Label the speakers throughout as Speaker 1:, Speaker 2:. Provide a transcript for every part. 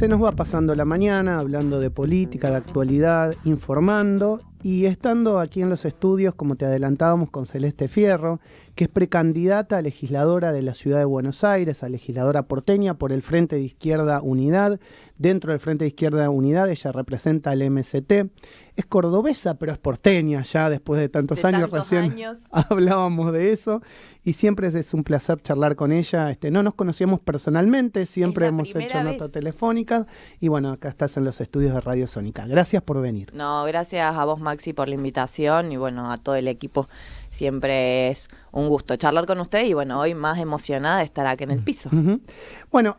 Speaker 1: Se nos va pasando la mañana hablando de política, de actualidad, informando y estando aquí en los estudios, como te adelantábamos, con Celeste Fierro, que es precandidata a legisladora de la Ciudad de Buenos Aires, a legisladora porteña por el Frente de Izquierda Unidad. Dentro del Frente de Izquierda Unidad ella representa al MST. Es cordobesa, pero es porteña ya después de tantos años. Recién hablábamos de eso y siempre es un placer charlar con ella. No nos conocíamos personalmente, siempre hemos hecho notas telefónicas y bueno, acá estás en los estudios de Radio Sónica. Gracias por venir.
Speaker 2: No, gracias a vos, Maxi, por la invitación y bueno, a todo el equipo. Siempre es un gusto charlar con usted y bueno, hoy más emocionada de estar aquí en el piso.
Speaker 1: Bueno,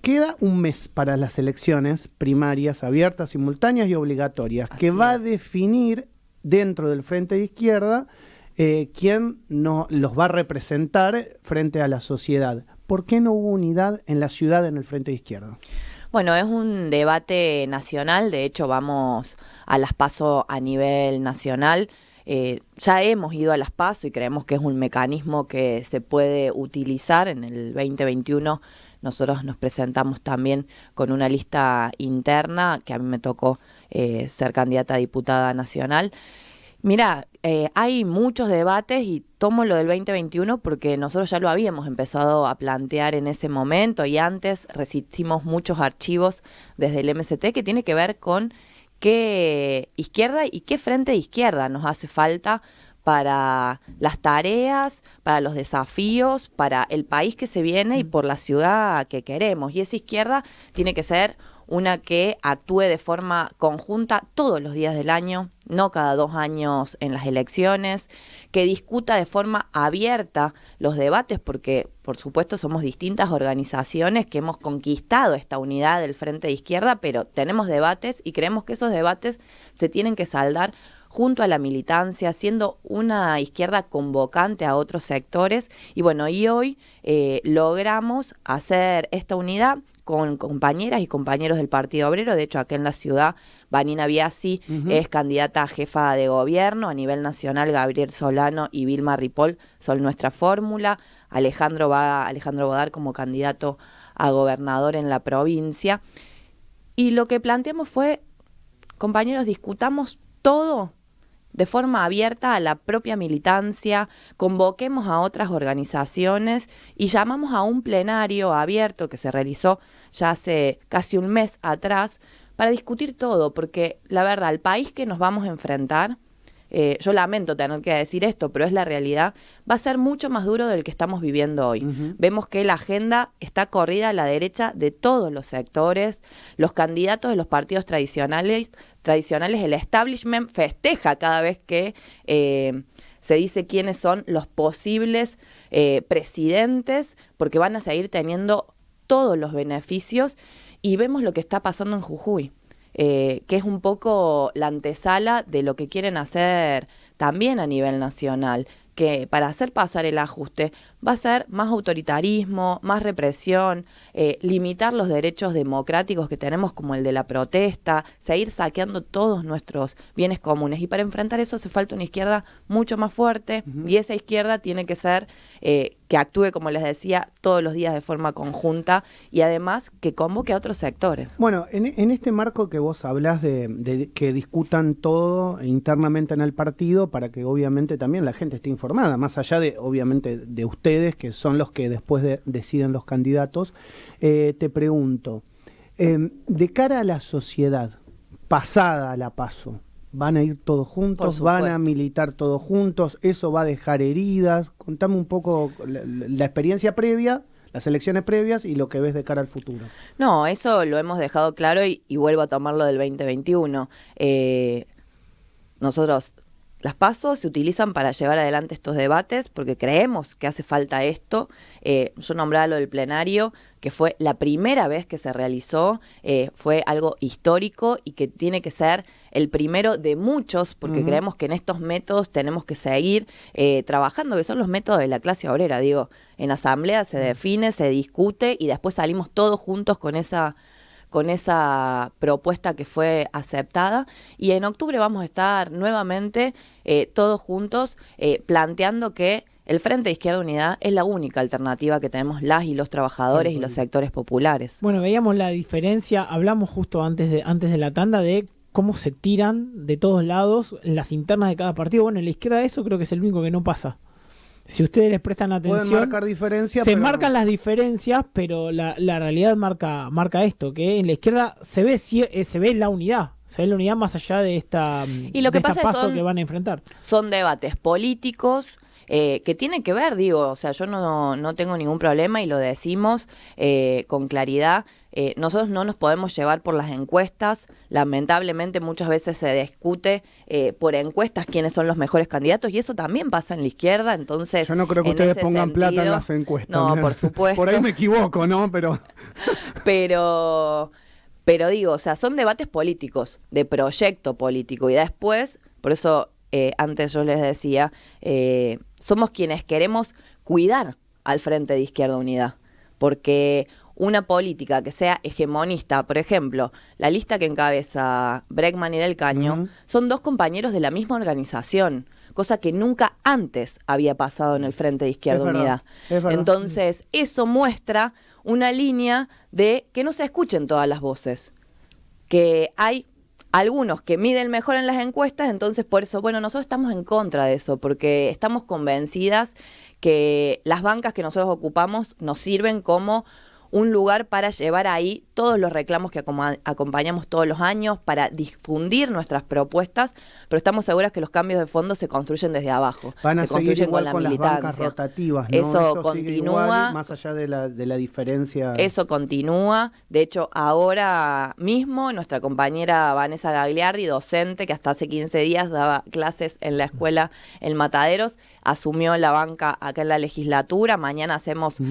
Speaker 1: queda un mes para las elecciones primarias abiertas, simultáneas y obligatorias, que va a definir dentro del Frente de Izquierda quién los va a representar frente a la sociedad. ¿Por qué no hubo unidad en la ciudad en el Frente de Izquierda?
Speaker 2: Bueno, es un debate nacional, de hecho vamos a las PASO a nivel nacional. Ya hemos ido a las PASO y creemos que es un mecanismo que se puede utilizar. En el 2021 nosotros nos presentamos también con una lista interna, que a mí me tocó ser candidata a diputada nacional. Mira, hay muchos debates y tomo lo del 2021 porque nosotros ya lo habíamos empezado a plantear en ese momento y antes resistimos muchos archivos desde el MST que tiene que ver con qué izquierda y qué frente de izquierda nos hace falta para las tareas, para los desafíos, para el país que se viene y por la ciudad que queremos. Y esa izquierda tiene que ser una que actúe de forma conjunta todos los días del año, no cada 2 años en las elecciones, que discuta de forma abierta los debates, porque por supuesto somos distintas organizaciones que hemos conquistado esta unidad del Frente de Izquierda, pero tenemos debates y creemos que esos debates se tienen que saldar junto a la militancia, siendo una izquierda convocante a otros sectores. Y bueno, y hoy logramos hacer esta unidad con compañeras y compañeros del Partido Obrero. De hecho, acá en la ciudad, Vanina Biasi es candidata a jefa de gobierno. A nivel nacional, Gabriel Solano y Vilma Ripoll son nuestra fórmula. Alejandro Bodar como candidato a gobernador en la provincia. Y lo que planteamos fue, compañeros, discutamos todo de forma abierta a la propia militancia, convoquemos a otras organizaciones y llamamos a un plenario abierto que se realizó ya hace casi un mes atrás para discutir todo, porque la verdad, el país que nos vamos a enfrentar, yo lamento tener que decir esto, pero es la realidad, va a ser mucho más duro del que estamos viviendo hoy. Vemos que la agenda está corrida a la derecha de todos los sectores, los candidatos de los partidos tradicionales, el establishment festeja cada vez que se dice quiénes son los posibles presidentes, porque van a seguir teniendo todos los beneficios, y vemos lo que está pasando en Jujuy. Que es un poco la antesala de lo que quieren hacer también a nivel nacional, que para hacer pasar el ajuste va a ser más autoritarismo, más represión, limitar los derechos democráticos que tenemos como el de la protesta, seguir saqueando todos nuestros bienes comunes. Y para enfrentar eso hace falta una izquierda mucho más fuerte y esa izquierda tiene que ser que actúe, como les decía, todos los días de forma conjunta y además que convoque a otros sectores.
Speaker 1: Bueno, en este marco que vos hablás de que discutan todo internamente en el partido para que obviamente también la gente esté informada, más allá de, obviamente, de ustedes, que son los que después deciden los candidatos, te pregunto, de cara a la sociedad, pasada a la PASO, ¿van a ir todos juntos? ¿Van a militar todos juntos? ¿Eso va a dejar heridas? Contame un poco la experiencia previa, las elecciones previas y lo que ves de cara al futuro.
Speaker 2: No, eso lo hemos dejado claro y vuelvo a tomarlo del 2021. Nosotros, las PASO se utilizan para llevar adelante estos debates porque creemos que hace falta esto. Yo nombraba lo del plenario, que fue la primera vez que se realizó, fue algo histórico y que tiene que ser el primero de muchos, porque creemos que en estos métodos tenemos que seguir trabajando, que son los métodos de la clase obrera. Digo, en asamblea se define, se discute y después salimos todos juntos con esa propuesta que fue aceptada, y en octubre vamos a estar nuevamente todos juntos planteando que el Frente de Izquierda Unida es la única alternativa que tenemos las y los trabajadores y los sectores populares.
Speaker 3: Bueno, veíamos la diferencia, hablamos justo antes de la tanda de cómo se tiran de todos lados las internas de cada partido. Bueno, en la izquierda eso creo que es el único que no pasa. Si ustedes les prestan atención,
Speaker 1: pueden marcar diferencias,
Speaker 3: se marcan las diferencias, pero la realidad marca esto, que en la izquierda se ve la unidad. Se ve la unidad más allá de esta
Speaker 2: y lo que pasa
Speaker 3: paso que van a enfrentar.
Speaker 2: Son debates políticos que tienen que ver, digo, o sea, yo no tengo ningún problema y lo decimos con claridad. Nosotros no nos podemos llevar por las encuestas. Lamentablemente muchas veces se discute por encuestas quiénes son los mejores candidatos y eso también pasa en la izquierda. Entonces,
Speaker 1: yo no creo que ustedes pongan plata en las encuestas.
Speaker 2: No, por supuesto.
Speaker 1: Por ahí me equivoco, ¿no?
Speaker 2: Pero digo, o sea, son debates políticos, de proyecto político y después, por eso antes yo les decía, somos quienes queremos cuidar al Frente de Izquierda Unida, porque una política que sea hegemonista, por ejemplo, la lista que encabeza Bregman y Del Caño, son dos compañeros de la misma organización, cosa que nunca antes había pasado en el Frente de Izquierda Unida. Entonces, eso muestra una línea de que no se escuchen todas las voces, que hay algunos que miden mejor en las encuestas, entonces por eso, bueno, nosotros estamos en contra de eso, porque estamos convencidas que las bancas que nosotros ocupamos nos sirven como un lugar para llevar ahí todos los reclamos que acompañamos todos los años, para difundir nuestras propuestas, pero estamos seguras que los cambios de fondo se construyen desde abajo.
Speaker 1: Van a
Speaker 2: se
Speaker 1: seguir
Speaker 2: construyen
Speaker 1: igual
Speaker 2: con
Speaker 1: con
Speaker 2: la
Speaker 1: militancia.
Speaker 2: militancia.
Speaker 1: Las bancas rotativas, ¿no?
Speaker 2: Eso continúa.
Speaker 1: Igual, más allá de la diferencia.
Speaker 2: Eso continúa. De hecho, ahora mismo nuestra compañera Vanessa Gagliardi, docente que hasta hace 15 días daba clases en la escuela en Mataderos, asumió la banca acá en la legislatura. Mañana hacemos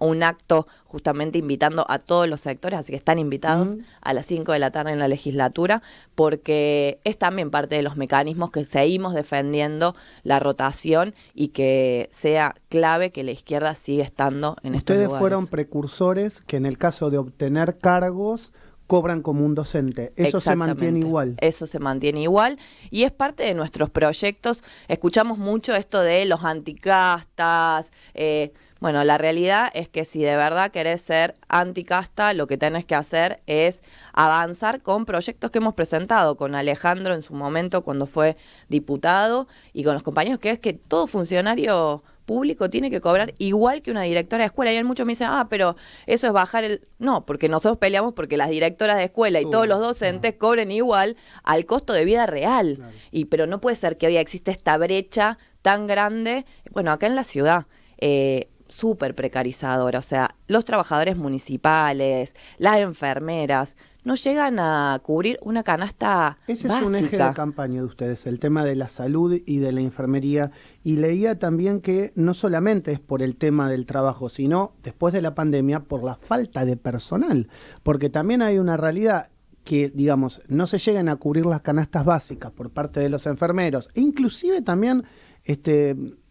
Speaker 2: un acto justamente invitando a todos los sectores, así que están invitados a las 5 de la tarde en la legislatura, porque es también parte de los mecanismos que seguimos defendiendo la rotación y que sea clave que la izquierda siga estando en estos lugares.
Speaker 1: Ustedes fueron precursores que en el caso de obtener cargos cobran como un docente. Eso se mantiene igual.
Speaker 2: Eso se mantiene igual y es parte de nuestros proyectos. Escuchamos mucho esto de los anticastas. Bueno, la realidad es que si de verdad querés ser anticasta, lo que tenés que hacer es avanzar con proyectos que hemos presentado con Alejandro en su momento cuando fue diputado y con los compañeros, que es que todo funcionario público tiene que cobrar igual que una directora de escuela. Y muchos me dicen, pero eso es bajar el... No, porque nosotros peleamos porque las directoras de escuela y todos los docentes cobren igual al costo de vida real. Claro. Pero no puede ser que hoy existe esta brecha tan grande, bueno, acá en la ciudad, súper precarizadora. O sea, los trabajadores municipales, las enfermeras, no llegan a cubrir una canasta
Speaker 1: Ese
Speaker 2: básica.
Speaker 1: Es un eje de campaña de ustedes, el tema de la salud y de la enfermería. Y leía también que no solamente es por el tema del trabajo, sino después de la pandemia por la falta de personal. Porque también hay una realidad que, digamos, no se llegan a cubrir las canastas básicas por parte de los enfermeros. E inclusive también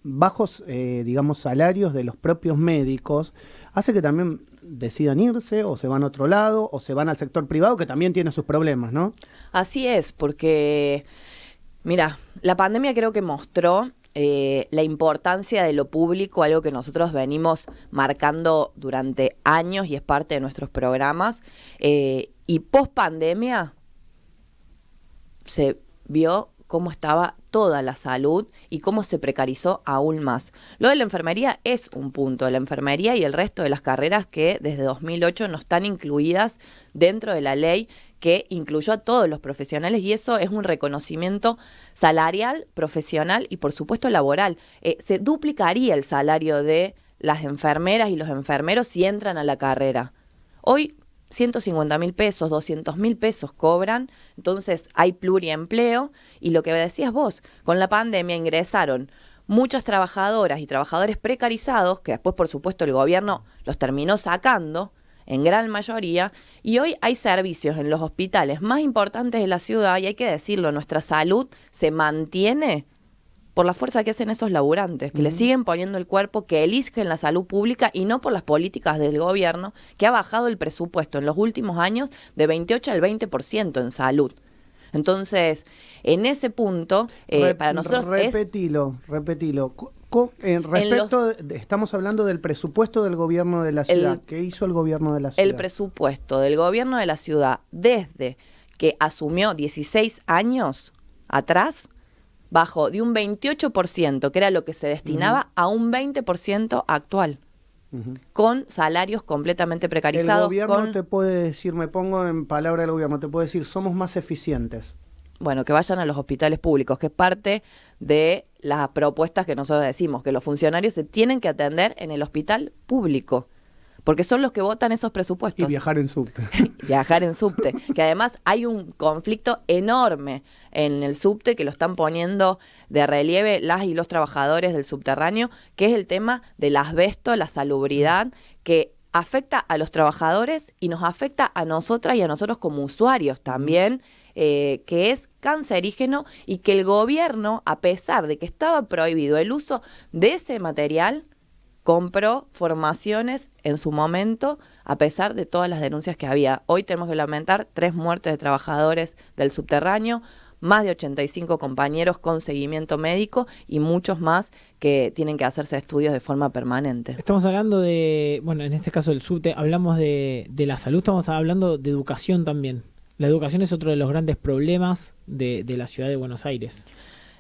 Speaker 1: bajos, digamos, salarios de los propios médicos, hace que también decidan irse o se van a otro lado o se van al sector privado, que también tiene sus problemas, ¿no?
Speaker 2: Así es, porque, mira, la pandemia creo que mostró la importancia de lo público, algo que nosotros venimos marcando durante años y es parte de nuestros programas, y post pandemia se vio cómo estaba toda la salud y cómo se precarizó aún más. Lo de la enfermería es un punto, la enfermería y el resto de las carreras que desde 2008 no están incluidas dentro de la ley que incluyó a todos los profesionales y eso es un reconocimiento salarial, profesional y por supuesto laboral. Se duplicaría el salario de las enfermeras y los enfermeros si entran a la carrera. Hoy 150.000 pesos, 200.000 pesos cobran, entonces hay pluriempleo y lo que decías vos, con la pandemia ingresaron muchas trabajadoras y trabajadores precarizados, que después por supuesto el gobierno los terminó sacando en gran mayoría, y hoy hay servicios en los hospitales más importantes de la ciudad y hay que decirlo, nuestra salud se mantiene por la fuerza que hacen esos laburantes, que le siguen poniendo el cuerpo, que eligen la salud pública y no por las políticas del gobierno, que ha bajado el presupuesto en los últimos años de 28 al 20% en salud. Entonces, en ese punto, para nosotros
Speaker 1: repetilo. Estamos hablando del presupuesto del gobierno de la ciudad. ¿Qué hizo el gobierno de la ciudad?
Speaker 2: El presupuesto del gobierno de la ciudad, desde que asumió 16 años atrás, bajó de un 28%, que era lo que se destinaba, a un 20% actual. Con salarios completamente precarizados.
Speaker 1: El gobierno te puede decir, me pongo en palabra del gobierno, te puede decir, somos más eficientes.
Speaker 2: Bueno, que vayan a los hospitales públicos, que es parte de las propuestas que nosotros decimos, que los funcionarios se tienen que atender en el hospital público, porque son los que votan esos presupuestos.
Speaker 1: Y viajar en subte.
Speaker 2: Viajar en subte, que además hay un conflicto enorme en el subte que lo están poniendo de relieve las y los trabajadores del subterráneo, que es el tema del asbesto, la salubridad, que afecta a los trabajadores y nos afecta a nosotras y a nosotros como usuarios también, que es cancerígeno y que el gobierno, a pesar de que estaba prohibido el uso de ese material, compró formaciones en su momento, a pesar de todas las denuncias que había. Hoy tenemos que lamentar 3 muertes de trabajadores del subterráneo, más de 85 compañeros con seguimiento médico y muchos más que tienen que hacerse estudios de forma permanente.
Speaker 3: Estamos hablando de, bueno, en este caso del subte, hablamos de la salud, estamos hablando de educación también. La educación es otro de los grandes problemas de la ciudad de Buenos Aires.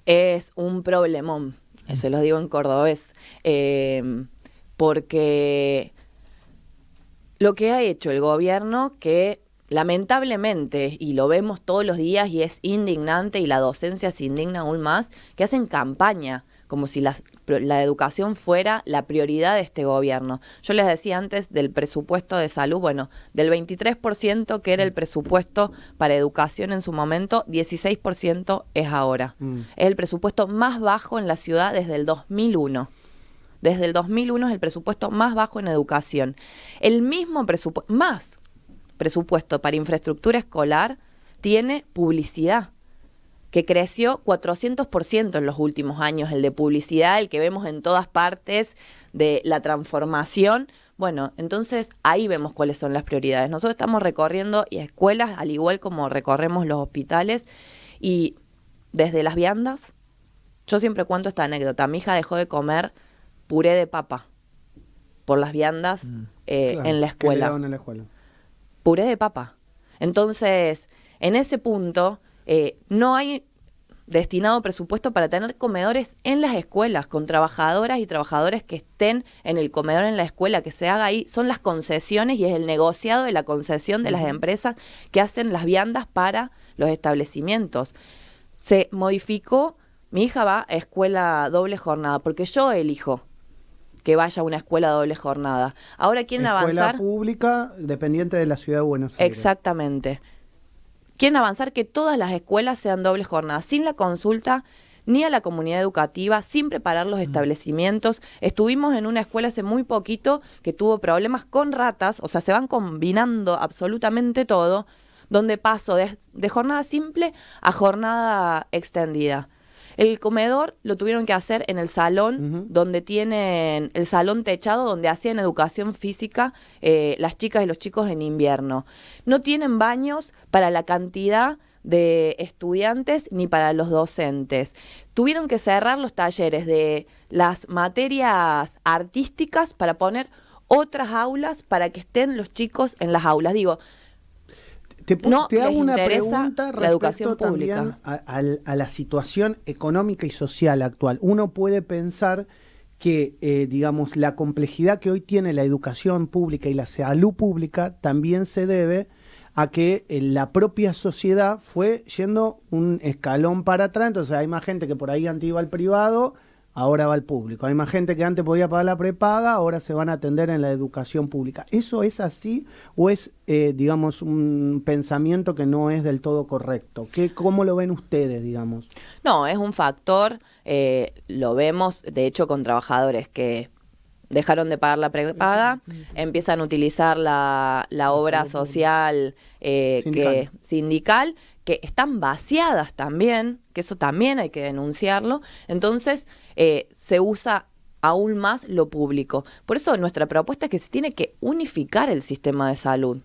Speaker 2: Es un problemón, se los digo en cordobés, porque lo que ha hecho el gobierno, que lamentablemente, y lo vemos todos los días y es indignante y la docencia se indigna aún más, que hacen campaña como si la educación fuera la prioridad de este gobierno. Yo les decía antes del presupuesto de salud, bueno, del 23% que era el presupuesto para educación en su momento, 16% es ahora. Es el presupuesto más bajo en la ciudad desde el 2001. Desde el 2001 es el presupuesto más bajo en educación. El mismo presupuesto para infraestructura escolar tiene publicidad, que creció 400% en los últimos años, el de publicidad, el que vemos en todas partes de la transformación. Bueno, entonces ahí vemos cuáles son las prioridades. Nosotros estamos recorriendo escuelas, al igual como recorremos los hospitales, y desde las viandas, yo siempre cuento esta anécdota, mi hija dejó de comer puré de papa por las viandas en la escuela.
Speaker 1: ¿Qué le daban en la escuela?
Speaker 2: Puré de papa. Entonces, en ese punto, no hay destinado presupuesto para tener comedores en las escuelas, con trabajadoras y trabajadores que estén en el comedor en la escuela, que se haga ahí. Son las concesiones y es el negociado de la concesión de las empresas que hacen las viandas para los establecimientos. Se modificó, mi hija va a escuela doble jornada, porque yo elijo que vaya a una escuela doble jornada. Ahora quieren avanzar.
Speaker 1: Escuela pública dependiente de la ciudad de Buenos Aires.
Speaker 2: Exactamente. Quieren avanzar que todas las escuelas sean doble jornada, sin la consulta ni a la comunidad educativa, sin preparar los establecimientos. Estuvimos en una escuela hace muy poquito que tuvo problemas con ratas, o sea, se van combinando absolutamente todo, donde pasó de jornada simple a jornada extendida. El comedor lo tuvieron que hacer en el salón, donde tienen el salón techado, donde hacían educación física las chicas y los chicos en invierno. No tienen baños para la cantidad de estudiantes ni para los docentes. Tuvieron que cerrar los talleres de las materias artísticas para poner otras aulas para que estén los chicos en las aulas. Digo,
Speaker 1: te hago una pregunta
Speaker 2: la educación pública
Speaker 1: a la situación económica y social actual. Uno puede pensar que, digamos, la complejidad que hoy tiene la educación pública y la salud pública también se debe a que la propia sociedad fue yendo un escalón para atrás. Entonces hay más gente que por ahí antes iba al privado, ahora va al público. Hay más gente que antes podía pagar la prepaga, ahora se van a atender en la educación pública. ¿Eso es así o es, digamos, un pensamiento que no es del todo correcto? ¿Cómo lo ven ustedes, digamos?
Speaker 2: No, es un factor, lo vemos, de hecho, con trabajadores que dejaron de pagar la prepaga, empiezan a utilizar la obra social sindical, que están vaciadas también, que eso también hay que denunciarlo. Entonces se usa aún más lo público. Por eso nuestra propuesta es que se tiene que unificar el sistema de salud.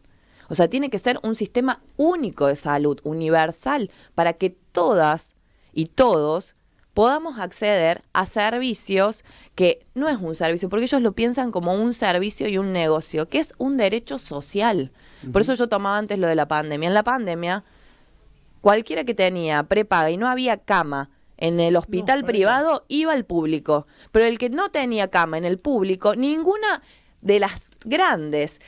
Speaker 2: O sea, tiene que ser un sistema único de salud, universal, para que todas y todos podamos acceder a servicios que no es un servicio, porque ellos lo piensan como un servicio y un negocio, que es un derecho social. Por eso yo tomaba antes lo de la pandemia. En la pandemia, cualquiera que tenía prepaga y no había cama en el hospital privado, iba al público. Pero el que no tenía cama en el público, ninguna de las grandes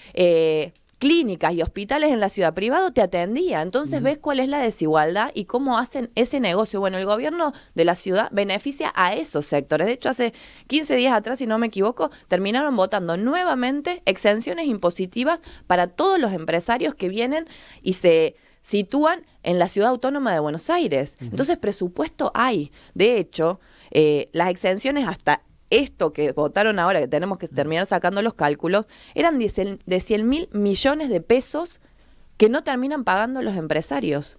Speaker 2: clínicas y hospitales en la ciudad privado te atendía. Entonces ves cuál es la desigualdad y cómo hacen ese negocio. Bueno, el gobierno de la ciudad beneficia a esos sectores. De hecho, hace 15 días atrás, si no me equivoco, terminaron votando nuevamente exenciones impositivas para todos los empresarios que vienen y se sitúan en la ciudad autónoma de Buenos Aires. Entonces, presupuesto hay. De hecho, las exenciones hasta esto que votaron ahora, que tenemos que terminar sacando los cálculos, eran de 100.000 millones de pesos que no terminan pagando los empresarios.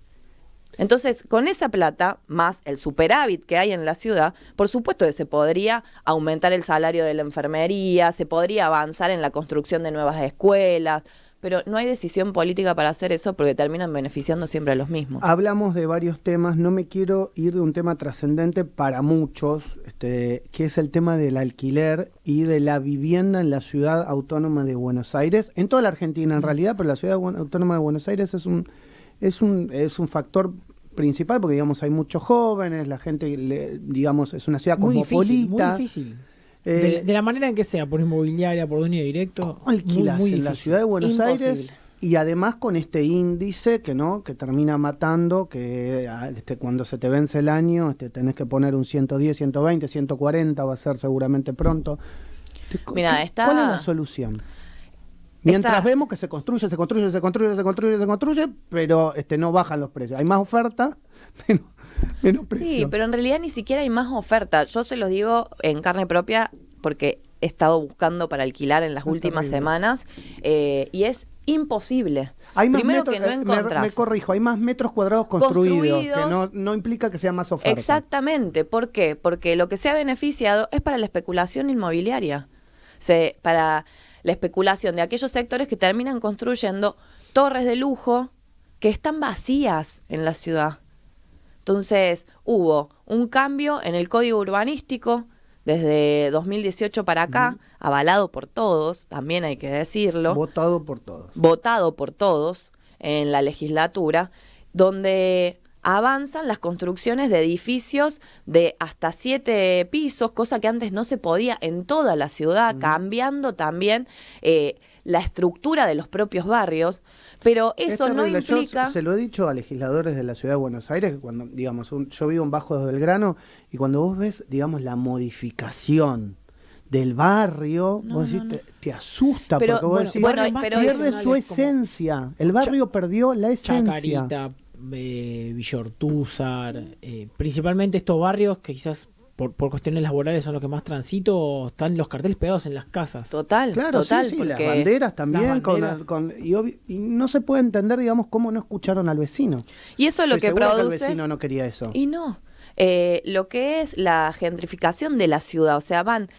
Speaker 2: Entonces, con esa plata, más el superávit que hay en la ciudad, por supuesto que se podría aumentar el salario de la enfermería, se podría avanzar en la construcción de nuevas escuelas, pero no hay decisión política para hacer eso porque terminan beneficiando siempre a los mismos.
Speaker 1: Hablamos de varios temas, no me quiero ir de un tema trascendente para muchos, que es el tema del alquiler y de la vivienda en la ciudad autónoma de Buenos Aires, en toda la Argentina en realidad, pero la ciudad autónoma de Buenos Aires es un factor principal porque, digamos, hay muchos jóvenes, la gente, digamos, es una ciudad cosmopolita.
Speaker 3: Muy difícil. De la manera en que sea, por inmobiliaria, por dueño directo.
Speaker 1: ¿Cómo alquilas en la ciudad de Buenos Aires? Y además con este índice que termina matando, que cuando se te vence el año tenés que poner un 110, 120, 140, va a ser seguramente pronto.
Speaker 2: Mira,
Speaker 1: ¿Cuál es la solución? Mientras vemos que se construye, pero no bajan los precios. Hay más oferta, menos precio.
Speaker 2: Sí, pero en realidad ni siquiera hay más oferta. Yo se los digo en carne propia porque he estado buscando para alquilar en las últimas semanas y es imposible.
Speaker 1: Hay más
Speaker 2: Primero
Speaker 1: metros,
Speaker 2: que no encontrás.
Speaker 1: me corrijo, hay más metros cuadrados construidos que no implica que sea más oferta.
Speaker 2: Exactamente. ¿Por qué? Porque lo que se ha beneficiado es para la especulación inmobiliaria. Para la especulación de aquellos sectores que terminan construyendo torres de lujo que están vacías en la ciudad. Entonces, hubo un cambio en el código urbanístico desde 2018 para acá, avalado por todos, también hay que decirlo.
Speaker 1: Votado por todos.
Speaker 2: Votado por todos en la legislatura, donde avanzan las construcciones de edificios de hasta 7 pisos, cosa que antes no se podía en toda la ciudad, cambiando también la estructura de los propios barrios, pero eso no implica...
Speaker 1: Yo se lo he dicho a legisladores de la ciudad de Buenos Aires, que cuando, digamos, yo vivo en Bajo de Belgrano, y cuando vos ves, digamos, la modificación del barrio, vos decís, te asusta,
Speaker 2: pero,
Speaker 1: porque vos decís, pierde su esencia, el barrio perdió la esencia.
Speaker 3: Chacarita, Villa Ortúzar, principalmente estos barrios que quizás por cuestiones laborales son los que más transito, están los carteles pegados en las casas.
Speaker 2: Total,
Speaker 1: claro,
Speaker 2: total.
Speaker 1: Sí,
Speaker 2: porque
Speaker 1: las banderas también,
Speaker 3: las banderas.
Speaker 1: Y no se puede entender, digamos, cómo no escucharon al vecino.
Speaker 2: Y eso es lo que produce...
Speaker 1: el vecino no quería eso.
Speaker 2: Y no. Lo que es la gentrificación de la ciudad, o sea, van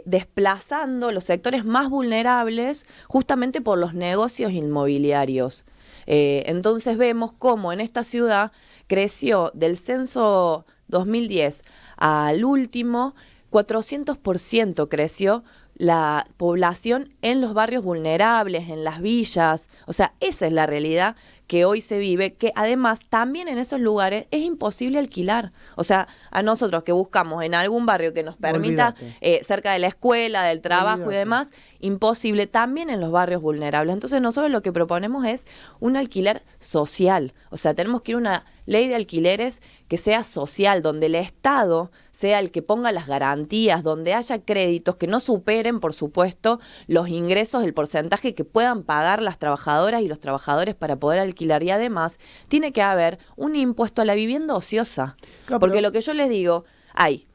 Speaker 2: desplazando los sectores más vulnerables justamente por los negocios inmobiliarios. Entonces vemos cómo en esta ciudad creció del censo 2010 al último, 400% creció la población en los barrios vulnerables, en las villas. O sea, esa es la realidad que hoy se vive, que además también en esos lugares es imposible alquilar. O sea, a nosotros que buscamos en algún barrio que nos permita, cerca de la escuela, del trabajo y demás, imposible también en los barrios vulnerables. Entonces nosotros lo que proponemos es un alquiler social. O sea, tenemos que ir a una ley de alquileres que sea social, donde el Estado sea el que ponga las garantías, donde haya créditos que no superen, por supuesto, los ingresos, el porcentaje que puedan pagar las trabajadoras y los trabajadores para poder alquilar. Y además, tiene que haber un impuesto a la vivienda ociosa. Claro, porque lo que yo les digo, hay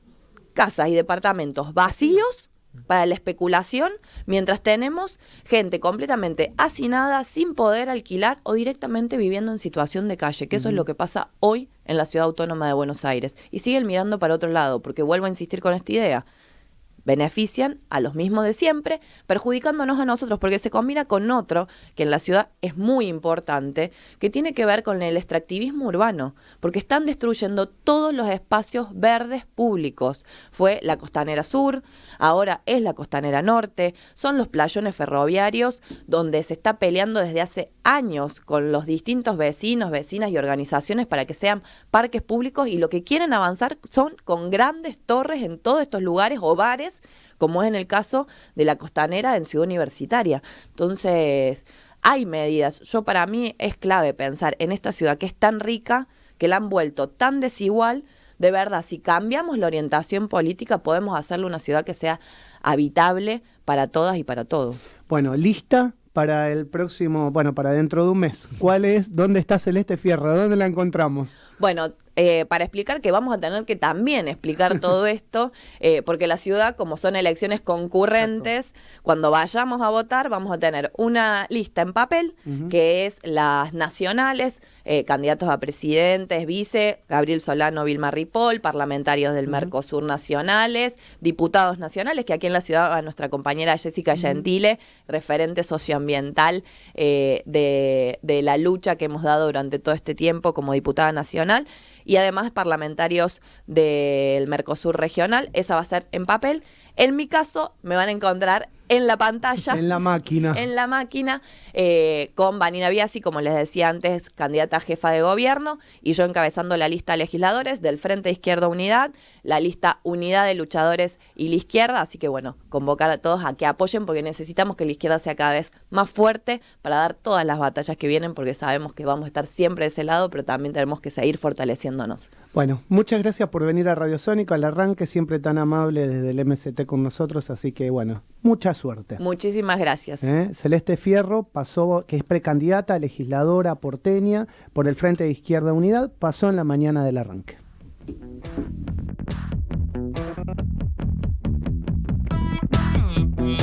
Speaker 2: casas y departamentos vacíos para la especulación, mientras tenemos gente completamente hacinada, sin poder alquilar o directamente viviendo en situación de calle, que eso es lo que pasa hoy en la ciudad autónoma de Buenos Aires. Y siguen mirando para otro lado, porque vuelvo a insistir con esta idea. benefician a los mismos de siempre, perjudicándonos a nosotros, porque se combina con otro que en la ciudad es muy importante, que tiene que ver con el extractivismo urbano, porque están destruyendo todos los espacios verdes públicos. Fue la Costanera Sur, ahora es la Costanera Norte, son los playones ferroviarios, donde se está peleando desde hace años con los distintos vecinos, vecinas y organizaciones para que sean parques públicos, y lo que quieren avanzar son con grandes torres en todos estos lugares o bares, como es en el caso de la Costanera en Ciudad Universitaria. Entonces, hay medidas. Para mí es clave pensar en esta ciudad que es tan rica, que la han vuelto tan desigual. De verdad, si cambiamos la orientación política, podemos hacerle una ciudad que sea habitable para todas y para todos.
Speaker 1: Bueno, lista para el próximo, para dentro de un mes. ¿Dónde está Celeste Fierro? ¿Dónde la encontramos?
Speaker 2: Bueno, para explicar que vamos a tener que también explicar todo esto, porque la ciudad, como son elecciones concurrentes, exacto, cuando vayamos a votar vamos a tener una lista en papel, que es las nacionales, candidatos a presidentes, vice, Gabriel Solano, Vilma Ripoll, parlamentarios del Mercosur nacionales, diputados nacionales, que aquí en la ciudad va nuestra compañera Jessica Gentile, referente socioambiental de la lucha que hemos dado durante todo este tiempo como diputada nacional, y además parlamentarios del Mercosur regional. Esa va a ser en papel. En mi caso, me van a encontrar en la pantalla.
Speaker 1: En la máquina.
Speaker 2: En la máquina, con Vanina Biasi, como les decía antes, candidata a jefa de gobierno, y yo encabezando la lista de legisladores del Frente Izquierda Unidad, la lista Unidad de Luchadores y la Izquierda. Así que bueno, convocar a todos a que apoyen, porque necesitamos que la izquierda sea cada vez más fuerte para dar todas las batallas que vienen, porque sabemos que vamos a estar siempre de ese lado, pero también tenemos que seguir fortaleciéndonos.
Speaker 1: Bueno, muchas gracias por venir a Radio Sónico, al arranque, siempre tan amable desde el MST con nosotros, así que bueno, mucha suerte.
Speaker 2: Muchísimas gracias.
Speaker 1: Celeste Fierro pasó, que es precandidata a legisladora porteña por el Frente de Izquierda Unidad, pasó en la mañana del arranque.